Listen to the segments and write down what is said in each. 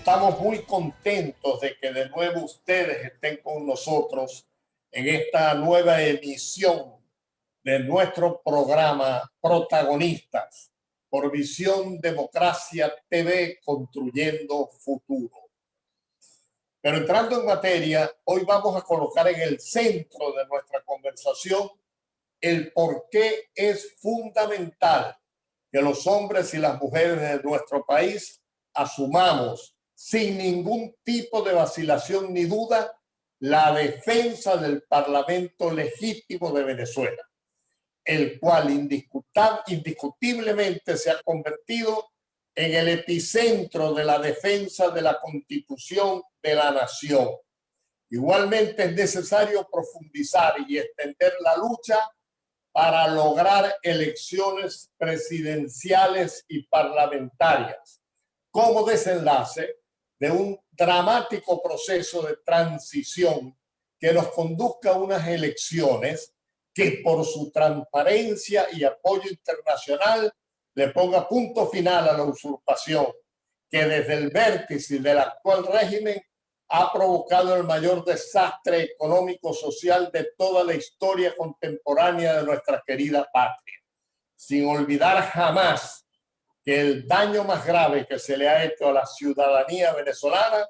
Estamos muy contentos de que de nuevo ustedes estén con nosotros en esta nueva emisión de nuestro programa Protagonistas por Visión Democracia TV Construyendo Futuro. Pero entrando en materia, hoy vamos a colocar en el centro de nuestra conversación el por qué es fundamental que los hombres y las mujeres de nuestro país asumamos sin ningún tipo de vacilación ni duda la defensa del Parlamento legítimo de Venezuela, el cual indiscutiblemente se ha convertido en el epicentro de la defensa de la Constitución de la nación. Igualmente es necesario profundizar y extender la lucha para lograr elecciones presidenciales y parlamentarias como desenlace de un dramático proceso de transición que nos conduzca a unas elecciones que por su transparencia y apoyo internacional le ponga punto final a la usurpación que desde el vértice del actual régimen ha provocado el mayor desastre económico-social de toda la historia contemporánea de nuestra querida patria, sin olvidar jamás que el daño más grave que se le ha hecho a la ciudadanía venezolana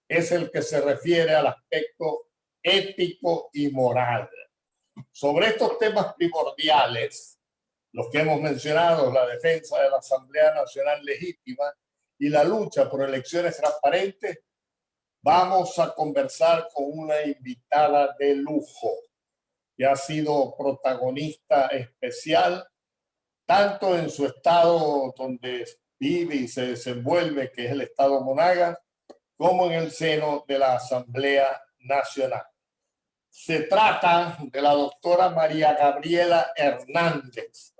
es el que se refiere al aspecto ético y moral. Sobre estos temas primordiales, los que hemos mencionado, la defensa de la Asamblea Nacional Legítima y la lucha por elecciones transparentes, vamos a conversar con una invitada de lujo que ha sido protagonista especial tanto en su estado donde vive y se desenvuelve, que es el estado Monagas, como en el seno de la Asamblea Nacional. Se trata de la doctora María Gabriela Hernández.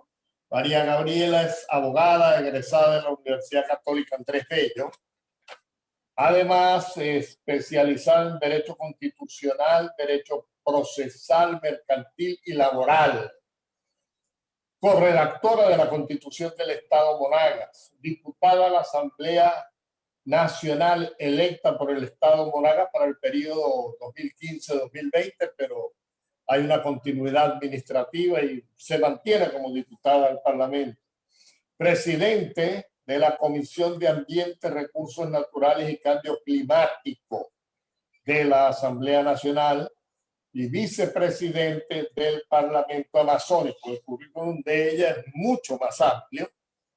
María Gabriela es abogada egresada de la Universidad Católica Andrés Bello. Además, especializada en Derecho Constitucional, Derecho Procesal, Mercantil y Laboral. Corredactora de la Constitución del Estado Monagas, diputada a la Asamblea Nacional electa por el Estado Monagas para el periodo 2015-2020, pero hay una continuidad administrativa y se mantiene como diputada al Parlamento. Presidente de la Comisión de Ambiente, Recursos Naturales y Cambio Climático de la Asamblea Nacional y vicepresidente del Parlamento Amazónico. El currículum de ella es mucho más amplio,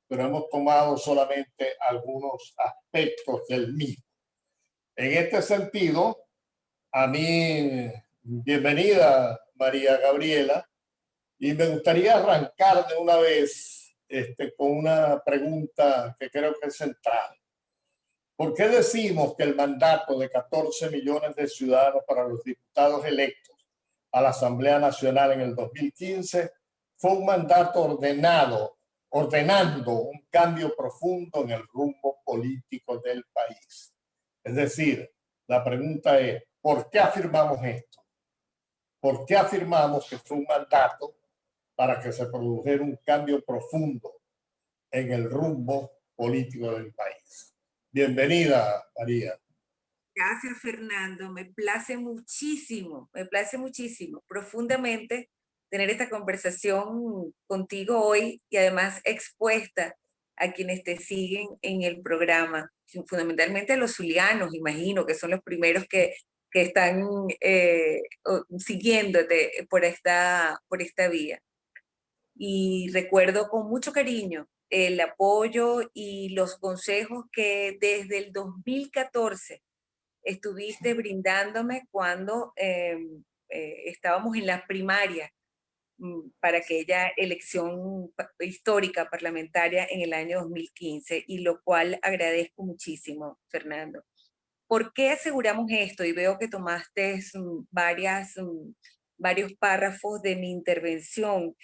pero hemos tomado solamente algunos aspectos del mismo. En este sentido, a mí, bienvenida María Gabriela, y me gustaría arrancar de una vez con una pregunta que creo que es central. ¿Por qué decimos que el mandato de 14 millones de ciudadanos para los diputados electos a la Asamblea Nacional en el 2015 fue un mandato ordenando un cambio profundo en el rumbo político del país? Es decir, la pregunta es, ¿por qué afirmamos esto? ¿Por qué afirmamos que fue un mandato para que se produjera un cambio profundo en el rumbo político del país? Bienvenida, María. Gracias, Fernando. Me place muchísimo, profundamente tener esta conversación contigo hoy y además expuesta a quienes te siguen en el programa, fundamentalmente a los zulianos, imagino, que son los primeros que están siguiéndote por esta vía. Y recuerdo con mucho cariño el apoyo y los consejos que desde el 2014 estuviste brindándome cuando estábamos en la primaria para aquella elección histórica parlamentaria en el año 2015, y lo cual agradezco muchísimo, Fernando. ¿Por qué aseguramos esto? Y veo que tomaste varios párrafos de mi intervención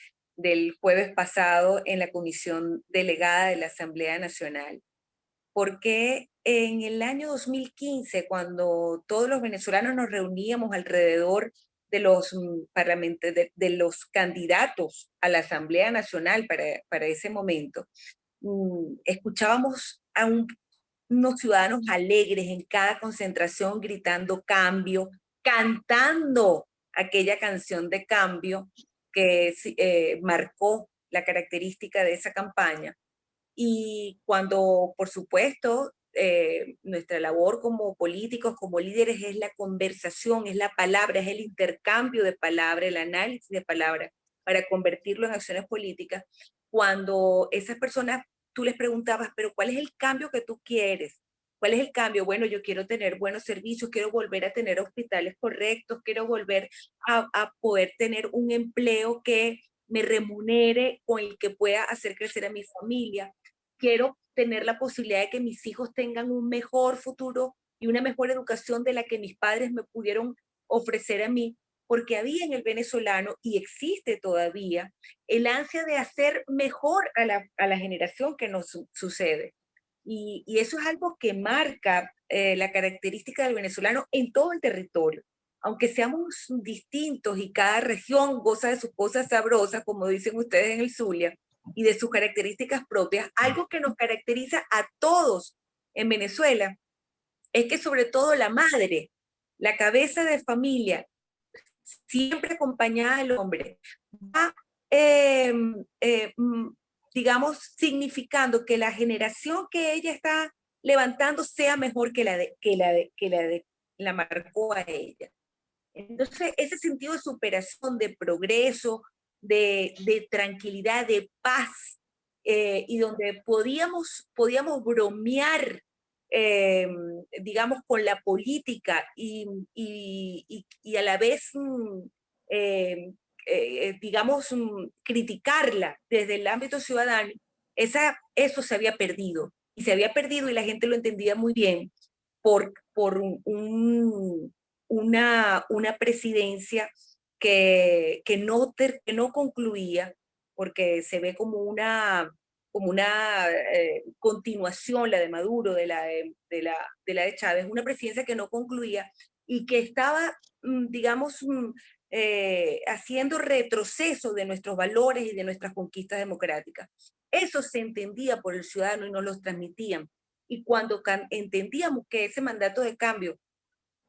del jueves pasado en la comisión delegada de la Asamblea Nacional. Porque en el año 2015, cuando todos los venezolanos nos reuníamos alrededor de los de los candidatos a la Asamblea Nacional para ese momento, escuchábamos a un unos ciudadanos alegres en cada concentración, gritando cambio, cantando aquella canción de cambio que marcó la característica de esa campaña. Y cuando, por supuesto, nuestra labor como políticos, como líderes, es la conversación, es la palabra, es el intercambio de palabras, el análisis de palabras para convertirlo en acciones políticas. Cuando esas personas, tú les preguntabas, pero ¿cuál es el cambio que tú quieres? ¿Cuál es el cambio? Bueno, yo quiero tener buenos servicios, quiero volver a tener hospitales correctos, quiero volver a poder tener un empleo que me remunere, con el que pueda hacer crecer a mi familia. Quiero tener la posibilidad de que mis hijos tengan un mejor futuro y una mejor educación de la que mis padres me pudieron ofrecer a mí, porque había en el venezolano, y existe todavía, el ansia de hacer mejor a la generación que nos sucede. Y eso es algo que marca la característica del venezolano en todo el territorio. Aunque seamos distintos y cada región goza de sus cosas sabrosas, como dicen ustedes en el Zulia, y de sus características propias, algo que nos caracteriza a todos en Venezuela es que sobre todo la madre, la cabeza de familia, siempre acompañada del hombre, va, eh, eh, digamos, significando que la generación que ella está levantando sea mejor que la marcó a ella. Entonces, ese sentido de superación, de progreso, de tranquilidad, de paz, y donde podíamos bromear, eh, digamos, con la política y a la vez, eh, digamos, criticarla desde el ámbito ciudadano, eso se había perdido. Y se había perdido y la gente lo entendía muy bien por una presidencia que no concluía, porque se ve como una continuación, la de Maduro, de la de Chávez, una presidencia que no concluía y que estaba, digamos, haciendo retroceso de nuestros valores y de nuestras conquistas democráticas. Eso se entendía por el ciudadano y nos los transmitían. Y cuando entendíamos que ese mandato de cambio,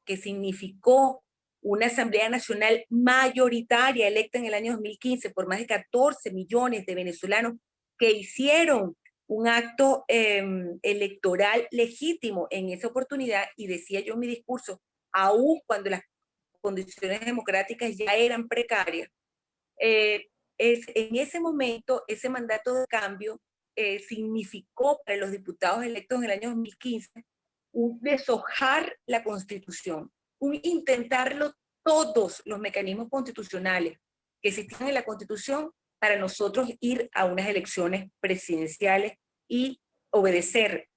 que significó una Asamblea Nacional mayoritaria electa en el año 2015 por más de 14 millones de venezolanos que hicieron un acto electoral legítimo en esa oportunidad, y decía yo en mi discurso, aún cuando las condiciones democráticas ya eran precarias, en ese momento, ese mandato de cambio significó para los diputados electos en el año 2015 un deshojar la Constitución, un intentarlo todos los mecanismos constitucionales que existían en la Constitución para nosotros ir a unas elecciones presidenciales y obedecer,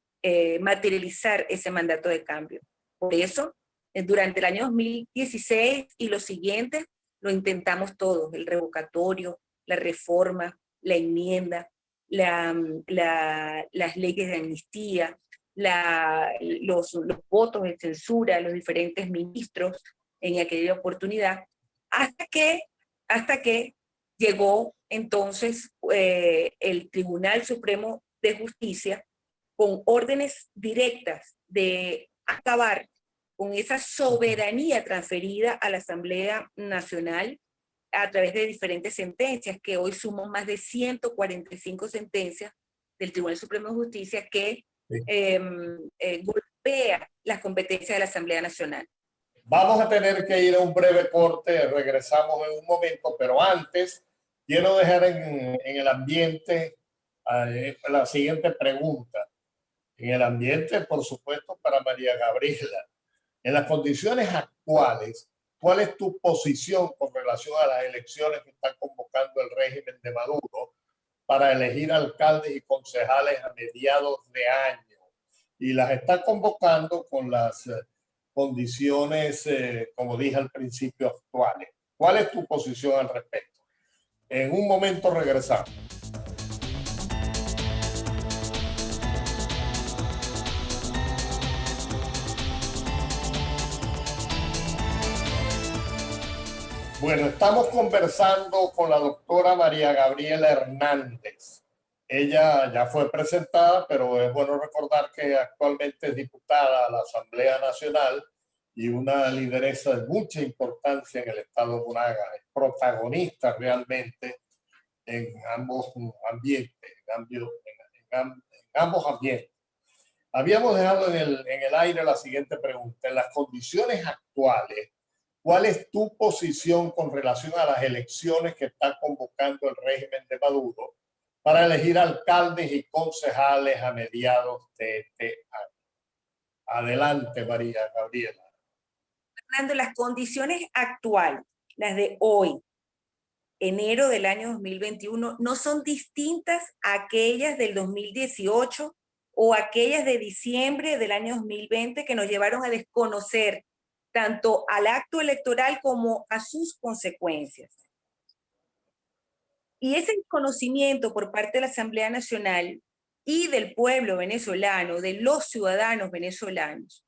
materializar ese mandato de cambio. Por eso, durante el año 2016 y los siguientes, lo intentamos todos, el revocatorio, la reforma, la enmienda, las leyes de amnistía, los votos de censura, los diferentes ministros en aquella oportunidad, hasta que llegó entonces el Tribunal Supremo de Justicia con órdenes directas de acabar con esa soberanía transferida a la Asamblea Nacional a través de diferentes sentencias, que hoy suman más de 145 sentencias del Tribunal Supremo de Justicia que golpea las competencias de la Asamblea Nacional. Vamos a tener que ir a un breve corte, regresamos en un momento, pero antes quiero dejar en el ambiente la siguiente pregunta. En el ambiente, por supuesto, para María Gabriela. En las condiciones actuales, ¿cuál es tu posición con relación a las elecciones que está convocando el régimen de Maduro para elegir alcaldes y concejales a mediados de año? Y las está convocando con las condiciones, como dije al principio, actuales. ¿Cuál es tu posición al respecto? En un momento regresamos. Bueno, estamos conversando con la doctora María Gabriela Hernández. Ella ya fue presentada, pero es bueno recordar que actualmente es diputada a la Asamblea Nacional y una lideresa de mucha importancia en el estado de Monagas. Es protagonista realmente en ambos ambientes, en ambos ambientes. Habíamos dejado en el aire la siguiente pregunta. En las condiciones actuales, ¿cuál es tu posición con relación a las elecciones que está convocando el régimen de Maduro para elegir alcaldes y concejales a mediados de este año? Adelante, María Gabriela. Fernando, las condiciones actuales, las de hoy, enero del año 2021, no son distintas a aquellas del 2018 o aquellas de diciembre del año 2020 que nos llevaron a desconocer tanto al acto electoral como a sus consecuencias. Y ese desconocimiento por parte de la Asamblea Nacional y del pueblo venezolano, de los ciudadanos venezolanos,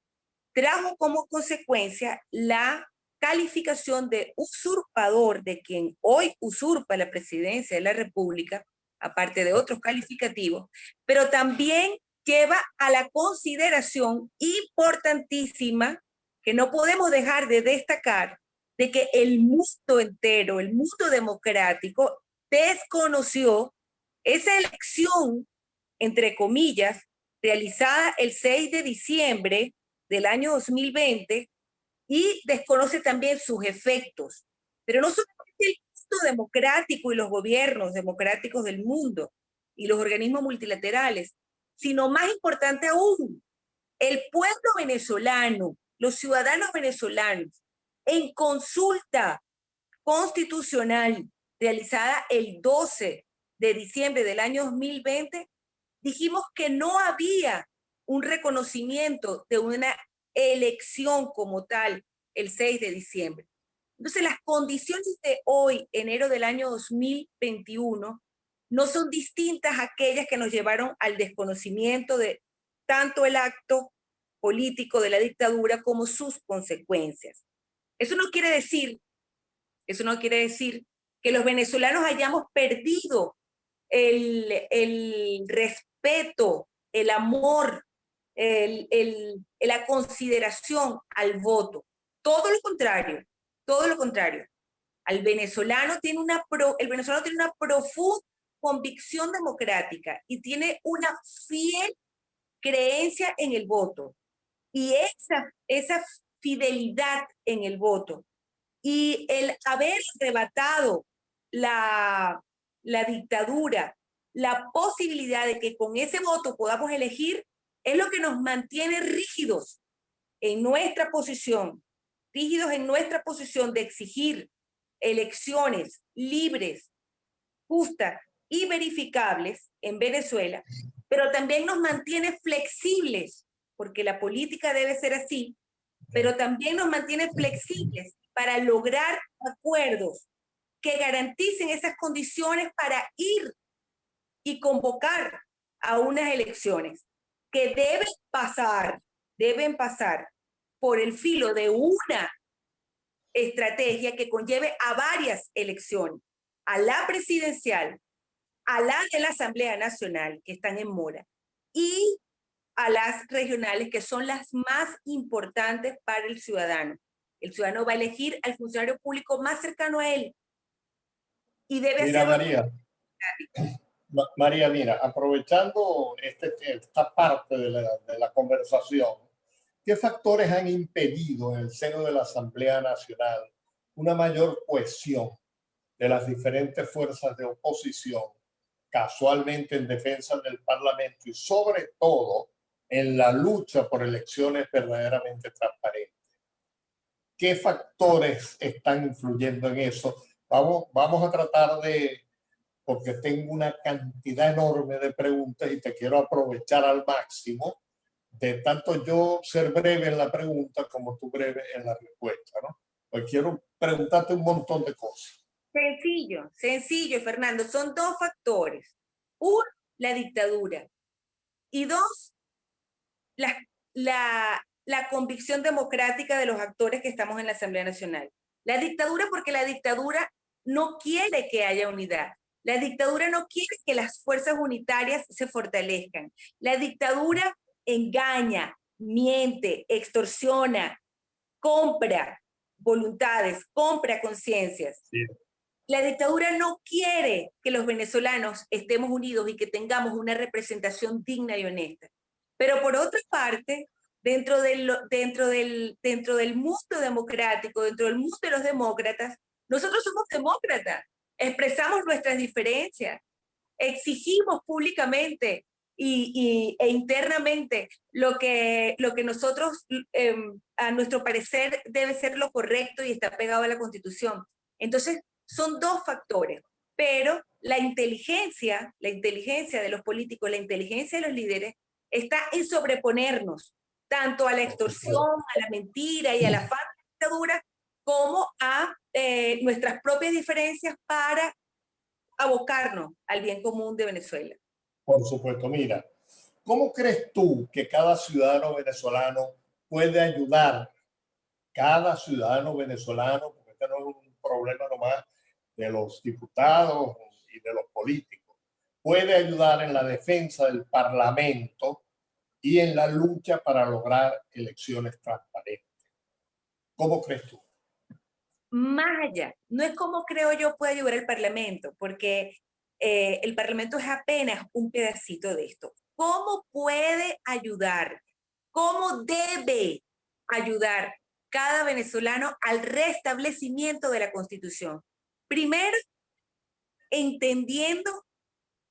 trajo como consecuencia la calificación de usurpador de quien hoy usurpa la presidencia de la República, aparte de otros calificativos, pero también lleva a la consideración importantísima que no podemos dejar de destacar de que el mundo entero, el mundo democrático, desconoció esa elección, entre comillas, realizada el 6 de diciembre del año 2020 y desconoce también sus efectos. Pero no solamente el mundo democrático y los gobiernos democráticos del mundo y los organismos multilaterales, sino más importante aún, el pueblo venezolano, los ciudadanos venezolanos, en consulta constitucional realizada el 12 de diciembre del año 2020, dijimos que no había un reconocimiento de una elección como tal el 6 de diciembre. Entonces, las condiciones de hoy, enero del año 2021, no son distintas a aquellas que nos llevaron al desconocimiento de tanto el acto político de la dictadura como sus consecuencias. Eso no quiere decir que los venezolanos hayamos perdido el respeto, el amor, la consideración al voto. Todo lo contrario, todo lo contrario. El venezolano tiene una profunda convicción democrática y tiene una fiel creencia en el voto. Y esa fidelidad en el voto y el haber arrebatado la dictadura, la posibilidad de que con ese voto podamos elegir, es lo que nos mantiene rígidos en nuestra posición, de exigir elecciones libres, justas y verificables en Venezuela, pero también nos mantiene flexibles, porque la política debe ser así, pero también nos mantiene flexibles para lograr acuerdos que garanticen esas condiciones para ir y convocar a unas elecciones que deben pasar por el filo de una estrategia que conlleve a varias elecciones, a la presidencial, a la de la Asamblea Nacional, que están en mora, y a las regionales, que son las más importantes para el ciudadano. El ciudadano va a elegir al funcionario público más cercano a él y debe hacerlo. María, mira, aprovechando esta parte de la conversación, ¿qué factores han impedido en el seno de la Asamblea Nacional una mayor cohesión de las diferentes fuerzas de oposición, casualmente en defensa del Parlamento y sobre todo en la lucha por elecciones verdaderamente transparentes? ¿Qué factores están influyendo en eso? Vamos a tratar de, porque tengo una cantidad enorme de preguntas y te quiero aprovechar al máximo, de tanto yo ser breve en la pregunta como tú breve en la respuesta, ¿no? Pues quiero preguntarte un montón de cosas. Sencillo, Fernando. Son dos factores. Uno, la dictadura. Y dos, la convicción democrática de los actores que estamos en la Asamblea Nacional. La dictadura porque la dictadura no quiere que haya unidad. La dictadura no quiere que las fuerzas unitarias se fortalezcan. La dictadura engaña, miente, extorsiona, compra voluntades, compra conciencias. Sí. La dictadura no quiere que los venezolanos estemos unidos y que tengamos una representación digna y honesta. Pero por otra parte, dentro del mundo democrático, dentro del mundo de los demócratas, nosotros somos demócratas, expresamos nuestras diferencias, exigimos públicamente e internamente lo que nosotros, a nuestro parecer, debe ser lo correcto y está pegado a la Constitución. Entonces, son dos factores, pero la inteligencia de los políticos, la inteligencia de los líderes, está en sobreponernos tanto a la extorsión, a la mentira y a la falta de dictadura, como a nuestras propias diferencias para abocarnos al bien común de Venezuela. Por supuesto, mira, ¿cómo crees tú que cada ciudadano venezolano puede ayudar, cada ciudadano venezolano, porque este no es un problema nomás de los diputados y de los políticos, puede ayudar en la defensa del Parlamento y en la lucha para lograr elecciones transparentes? ¿Cómo crees tú? Más allá, no es como creo yo puede ayudar el Parlamento, porque el Parlamento es apenas un pedacito de esto. ¿Cómo puede ayudar? ¿Cómo debe ayudar cada venezolano al restablecimiento de la Constitución? Primero, entendiendo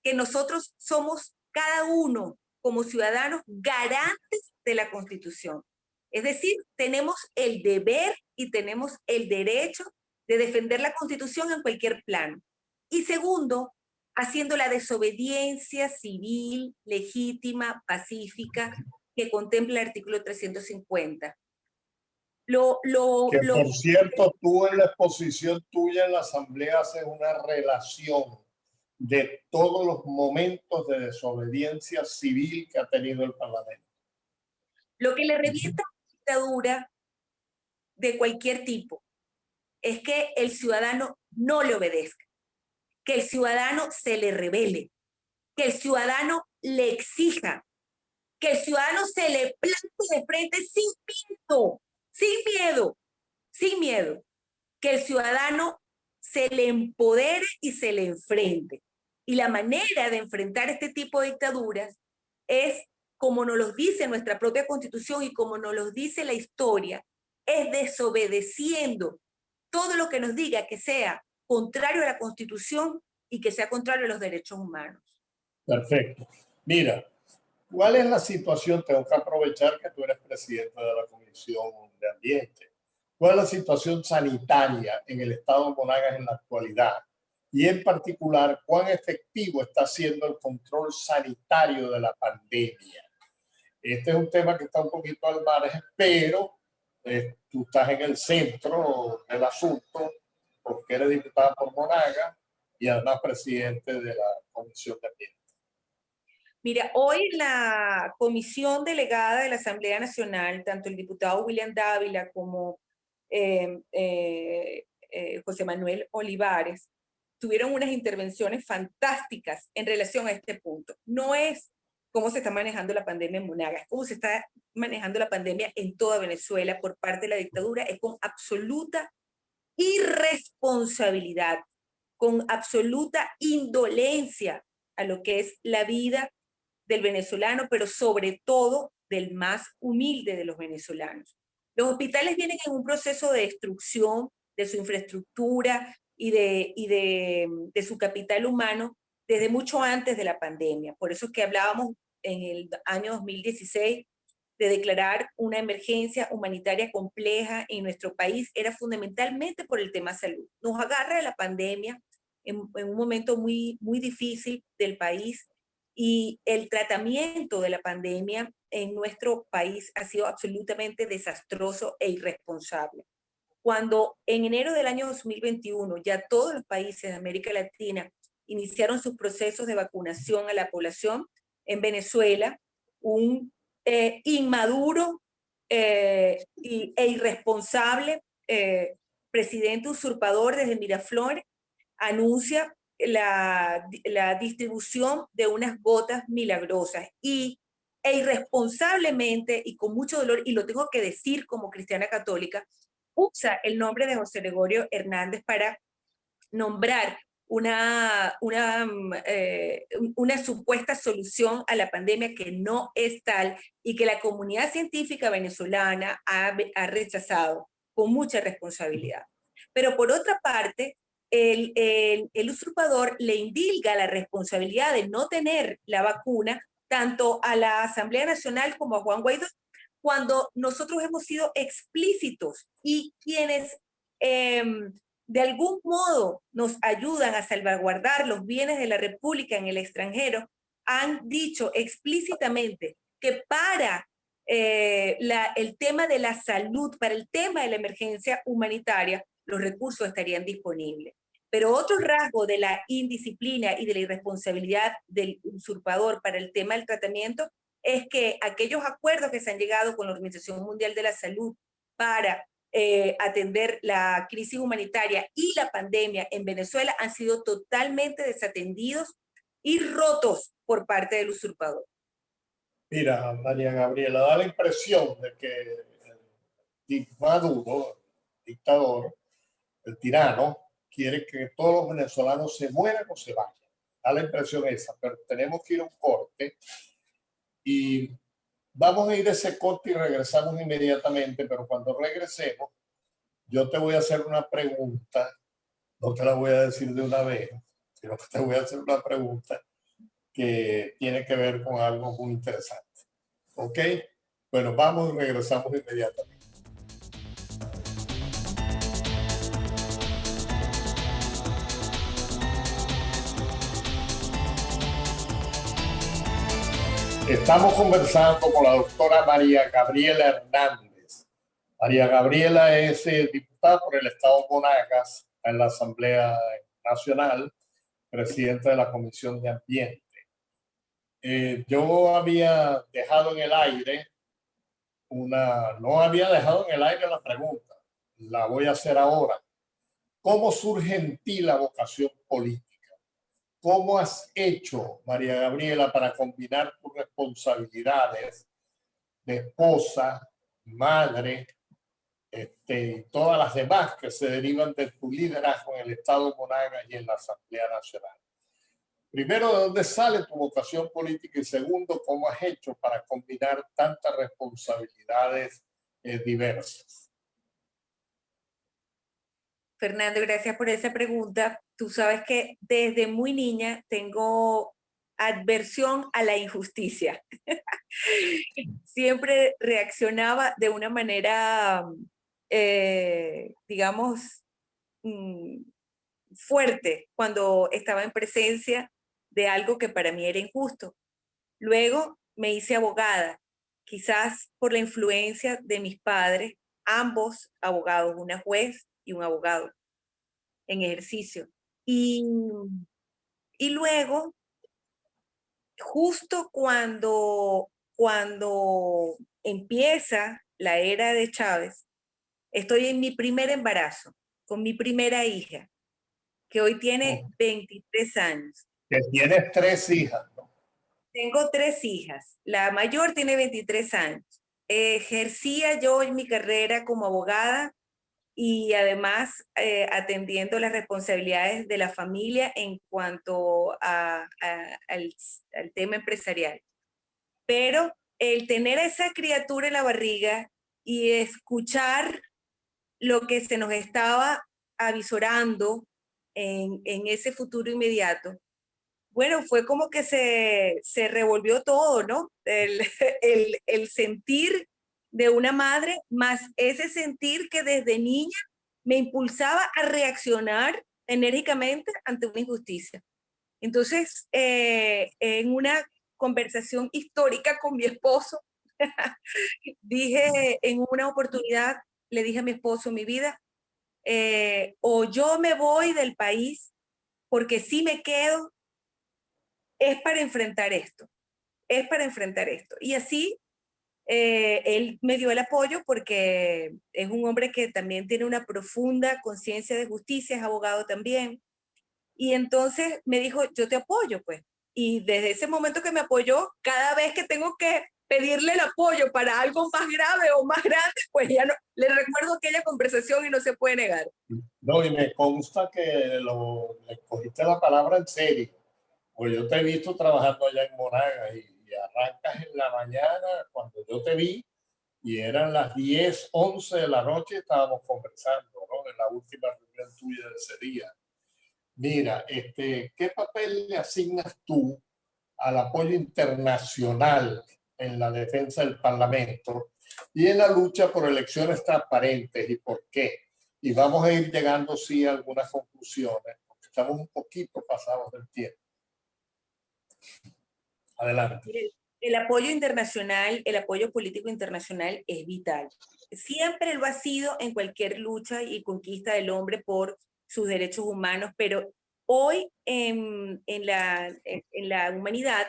que nosotros somos cada uno como ciudadanos garantes de la Constitución. Es decir, tenemos el deber y tenemos el derecho de defender la Constitución en cualquier plano. Y segundo, haciendo la desobediencia civil, legítima, pacífica, que contempla el artículo 350. Que por cierto, tú en la exposición tuya en la Asamblea haces una relación de todos los momentos de desobediencia civil que ha tenido el Parlamento. Lo que le revienta a la dictadura de cualquier tipo es que el ciudadano no le obedezca, que el ciudadano se le rebele, que el ciudadano le exija, que el ciudadano se le plante de frente sin miedo, sin miedo, sin miedo, que el ciudadano se le empodere y se le enfrente. Y la manera de enfrentar este tipo de dictaduras es, como nos lo dice nuestra propia Constitución y como nos lo dice la historia, es desobedeciendo todo lo que nos diga que sea contrario a la Constitución y que sea contrario a los derechos humanos. Perfecto. Mira, ¿cuál es la situación? Tengo que aprovechar que tú eres presidente de la Comisión de Ambiente. ¿Cuál es la situación sanitaria en el estado de Monagas en la actualidad? Y en particular, ¿cuán efectivo está siendo el control sanitario de la pandemia? Este es un tema que está un poquito al margen, pero tú estás en el centro del asunto porque eres diputada por Monagas y además presidente de la Comisión de Ambiente. Mira, hoy la comisión delegada de la Asamblea Nacional, tanto el diputado William Dávila como José Manuel Olivares, tuvieron unas intervenciones fantásticas en relación a este punto. No es cómo se está manejando la pandemia en Monagas, es cómo se está manejando la pandemia en toda Venezuela por parte de la dictadura, es con absoluta irresponsabilidad, con absoluta indolencia a lo que es la vida del venezolano, pero sobre todo del más humilde de los venezolanos. Los hospitales vienen en un proceso de destrucción de su infraestructura y de su capital humano desde mucho antes de la pandemia. Por eso es que hablábamos en el año 2016 de declarar una emergencia humanitaria compleja en nuestro país, era fundamentalmente por el tema salud. Nos agarra la pandemia en un momento muy, muy difícil del país y el tratamiento de la pandemia en nuestro país ha sido absolutamente desastroso e irresponsable. Cuando en enero del año 2021 ya todos los países de América Latina iniciaron sus procesos de vacunación a la población, en Venezuela un inmaduro e irresponsable presidente usurpador desde Miraflores anuncia la distribución de unas gotas milagrosas e irresponsablemente y con mucho dolor, y lo tengo que decir como cristiana católica, usa el nombre de José Gregorio Hernández para nombrar una supuesta solución a la pandemia que no es tal y que la comunidad científica venezolana ha rechazado con mucha responsabilidad. Pero por otra parte, el usurpador le indilga la responsabilidad de no tener la vacuna tanto a la Asamblea Nacional como a Juan Guaidó, cuando nosotros hemos sido explícitos y quienes de algún modo nos ayudan a salvaguardar los bienes de la República en el extranjero, han dicho explícitamente que para el tema de la salud, para el tema de la emergencia humanitaria, los recursos estarían disponibles. Pero otro rasgo de la indisciplina y de la irresponsabilidad del usurpador para el tema del tratamiento es que aquellos acuerdos que se han llegado con la Organización Mundial de la Salud para atender la crisis humanitaria y la pandemia en Venezuela han sido totalmente desatendidos y rotos por parte del usurpador. Mira, María Gabriela, da la impresión de que el Maduro, el dictador, el tirano, quiere que todos los venezolanos se mueran o se vayan. Da la impresión esa, pero tenemos que ir a un corte y vamos a ir a ese corte y regresamos inmediatamente, pero cuando regresemos, yo te voy a hacer una pregunta, no te la voy a decir de una vez, sino que te voy a hacer una pregunta que tiene que ver con algo muy interesante. ¿Ok? Bueno, vamos y regresamos inmediatamente. Estamos conversando con la doctora María Gabriela Hernández. María Gabriela es diputada por el estado Monagas en la Asamblea Nacional, presidenta de la Comisión de Ambiente. Yo había dejado en el aire no había dejado en el aire la pregunta, la voy a hacer ahora. ¿Cómo surge en ti la vocación política? ¿Cómo has hecho, María Gabriela, para combinar tus responsabilidades de esposa, madre, y todas las demás que se derivan de tu liderazgo en el Estado Monagas y en la Asamblea Nacional? Primero, ¿de dónde sale tu vocación política? Y segundo, ¿cómo has hecho para combinar tantas responsabilidades diversas? Fernando, gracias por esa pregunta. Tú sabes que desde muy niña tengo adversión a la injusticia. Siempre reaccionaba de una manera, digamos, fuerte cuando estaba en presencia de algo que para mí era injusto. Luego me hice abogada, quizás por la influencia de mis padres, ambos abogados, una juez y un abogado en ejercicio. Y luego, justo cuando empieza la era de Chávez, estoy en mi primer embarazo con mi primera hija, que hoy tiene 23 años. Que tienes 3 hijas, ¿no? Tengo 3 hijas. La mayor tiene 23 años. Ejercía yo en mi carrera como abogada y además atendiendo las responsabilidades de la familia en cuanto al tema empresarial. Pero el tener a esa criatura en la barriga y escuchar lo que se nos estaba avisorando en ese futuro inmediato, bueno, fue como que se revolvió todo, ¿no? El sentir de una madre, más ese sentir que desde niña me impulsaba a reaccionar enérgicamente ante una injusticia. Entonces, en una conversación histórica con mi esposo, dije en una oportunidad, le dije a mi esposo, mi vida, o yo me voy del país, porque si me quedo, es para enfrentar esto, es para enfrentar esto. Y así él me dio el apoyo porque es un hombre que también tiene una profunda conciencia de justicia, es abogado también. Y entonces me dijo, yo te apoyo, pues. Y desde ese momento que me apoyó, cada vez que tengo que pedirle el apoyo para algo más grave o más grande, pues ya no, le recuerdo aquella conversación y no se puede negar. No, y me consta que le cogiste la palabra en serio. Pues yo te he visto trabajando allá en Monagas y arrancas en la mañana cuando yo te vi y eran las 10, 11 de la noche, estábamos conversando, ¿no? En la última reunión tuya de ese día. Mira, ¿qué papel le asignas tú al apoyo internacional en la defensa del Parlamento y en la lucha por elecciones transparentes y por qué? Y vamos a ir llegando, sí, a algunas conclusiones, porque estamos un poquito pasados del tiempo. Adelante. El apoyo internacional, el apoyo político internacional es vital. Siempre lo ha sido en cualquier lucha y conquista del hombre por sus derechos humanos, pero hoy en la humanidad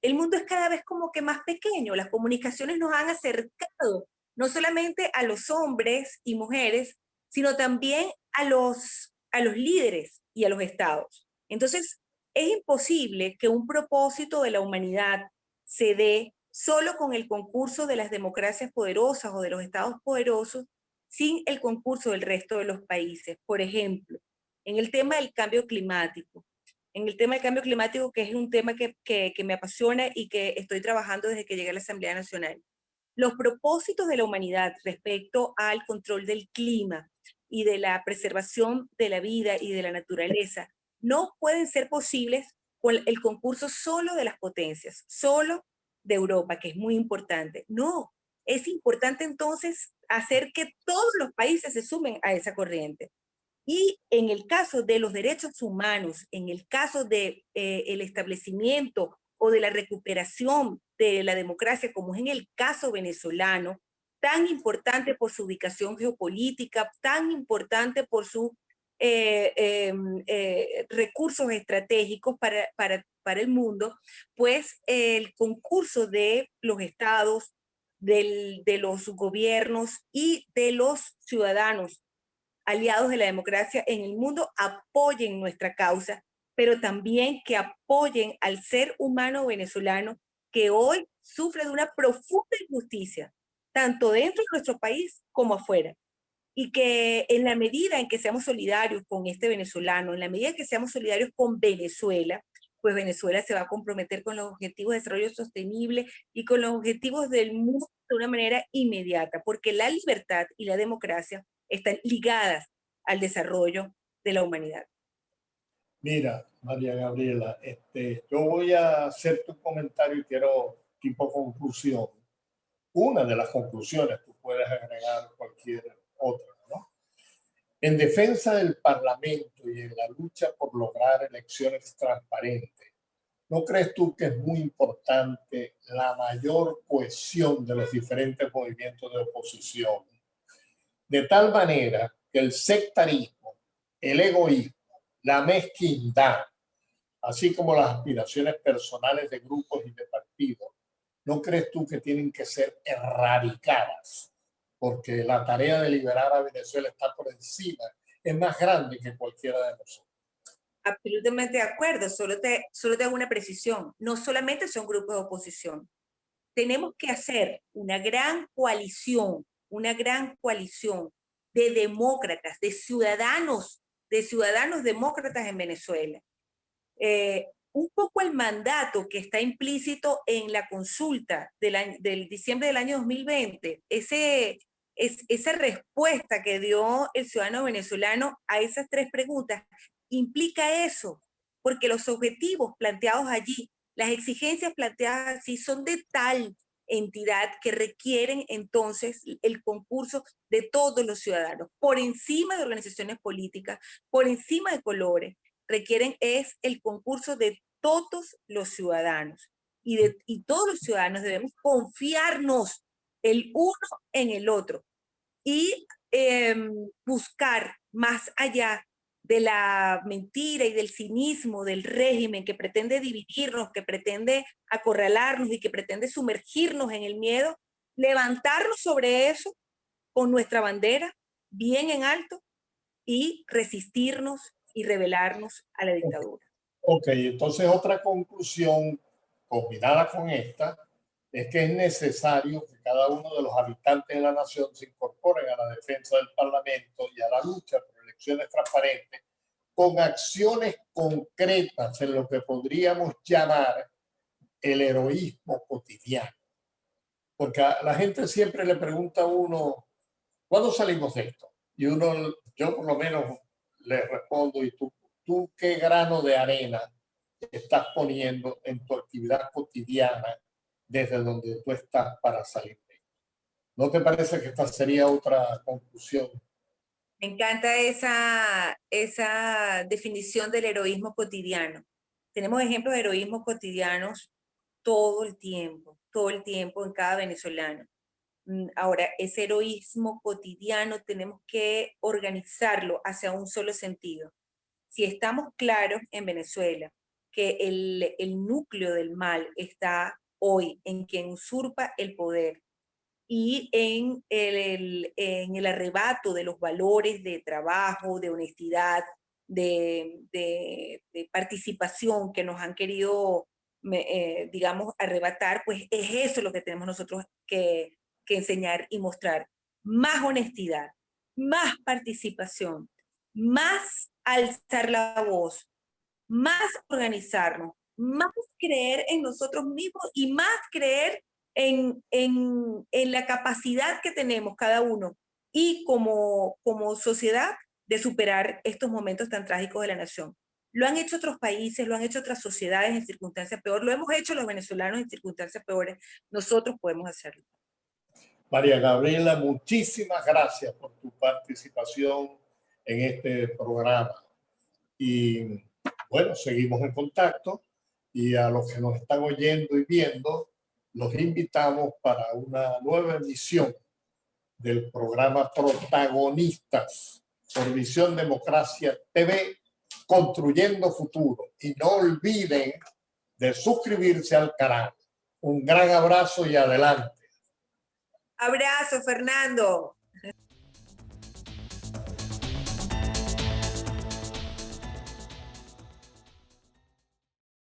el mundo es cada vez como que más pequeño. Las comunicaciones nos han acercado no solamente a los hombres y mujeres, sino también a los líderes y a los estados. Entonces, es imposible que un propósito de la humanidad se dé solo con el concurso de las democracias poderosas o de los estados poderosos sin el concurso del resto de los países. Por ejemplo, en el tema del cambio climático, que es un tema que me apasiona y que estoy trabajando desde que llegué a la Asamblea Nacional. Los propósitos de la humanidad respecto al control del clima y de la preservación de la vida y de la naturaleza no pueden ser posibles con el concurso solo de las potencias, solo de Europa, que es muy importante. No, es importante entonces hacer que todos los países se sumen a esa corriente. Y en el caso de los derechos humanos, en el caso de el establecimiento o de la recuperación de la democracia, como es en el caso venezolano, tan importante por su ubicación geopolítica, tan importante por sus recursos estratégicos para el mundo, pues el concurso de los estados, de los gobiernos y de los ciudadanos aliados de la democracia en el mundo apoyen nuestra causa, pero también que apoyen al ser humano venezolano que hoy sufre de una profunda injusticia, tanto dentro de nuestro país como afuera. Y que en la medida en que seamos solidarios con este venezolano, en la medida en que seamos solidarios con Venezuela, pues Venezuela se va a comprometer con los objetivos de desarrollo sostenible y con los objetivos del mundo de una manera inmediata, porque la libertad y la democracia están ligadas al desarrollo de la humanidad. Mira, María Gabriela, yo voy a hacer tu comentario y quiero tipo conclusión. Una de las conclusiones, tú puedes agregar cualquier otra, ¿no? En defensa del Parlamento y en la lucha por lograr elecciones transparentes, ¿no crees tú que es muy importante la mayor cohesión de los diferentes movimientos de oposición? De tal manera que el sectarismo, el egoísmo, la mezquindad, así como las aspiraciones personales de grupos y de partidos, ¿no crees tú que tienen que ser erradicadas? Porque la tarea de liberar a Venezuela está por encima, es más grande que cualquiera de nosotros. Absolutamente de acuerdo, solo te hago una precisión, no solamente son grupos de oposición, tenemos que hacer una gran coalición de demócratas, de ciudadanos demócratas en Venezuela. Un poco el mandato que está implícito en la consulta del diciembre del año 2020, esa respuesta que dio el ciudadano venezolano a esas tres preguntas, implica eso, porque los objetivos planteados allí, las exigencias planteadas así son de tal entidad que requieren entonces el concurso de todos los ciudadanos, por encima de organizaciones políticas, por encima de colores, requieren es el concurso de todos los ciudadanos. Y todos los ciudadanos debemos confiarnos el uno en el otro y buscar más allá de la mentira y del cinismo del régimen que pretende dividirnos, que pretende acorralarnos y que pretende sumergirnos en el miedo, levantarnos sobre eso con nuestra bandera bien en alto y resistirnos y rebelarnos a la dictadura. Ok, entonces otra conclusión combinada con esta es que es necesario que cada uno de los habitantes de la nación se incorporen a la defensa del Parlamento y a la lucha por elecciones transparentes con acciones concretas en lo que podríamos llamar el heroísmo cotidiano. Porque a la gente siempre le pregunta a uno, ¿cuándo salimos de esto? Y yo por lo menos le respondo, ¿y tú qué grano de arena estás poniendo en tu actividad cotidiana desde donde tú estás para salir de esto? ¿No te parece que esta sería otra conclusión? Me encanta esa definición del heroísmo cotidiano. Tenemos ejemplos de heroísmos cotidianos todo el tiempo en cada venezolano. Ahora, ese heroísmo cotidiano tenemos que organizarlo hacia un solo sentido. Si estamos claros en Venezuela que el núcleo del mal está hoy en quien usurpa el poder y en el arrebato de los valores de trabajo, de honestidad, de participación que nos han querido, digamos, arrebatar, pues es eso lo que tenemos nosotros que enseñar y mostrar. Más honestidad, más participación, más alzar la voz, más organizarnos, más creer en nosotros mismos y más creer en la capacidad que tenemos cada uno y como sociedad de superar estos momentos tan trágicos de la nación. Lo han hecho otros países, lo han hecho otras sociedades en circunstancias peores, lo hemos hecho los venezolanos en circunstancias peores, nosotros podemos hacerlo. María Gabriela, muchísimas gracias por tu participación en este programa. Y bueno, seguimos en contacto y a los que nos están oyendo y viendo, los invitamos para una nueva emisión del programa Protagonistas por Visión Democracia TV, Construyendo Futuro. Y no olviden de suscribirse al canal. Un gran abrazo y adelante. Abrazo, Fernando.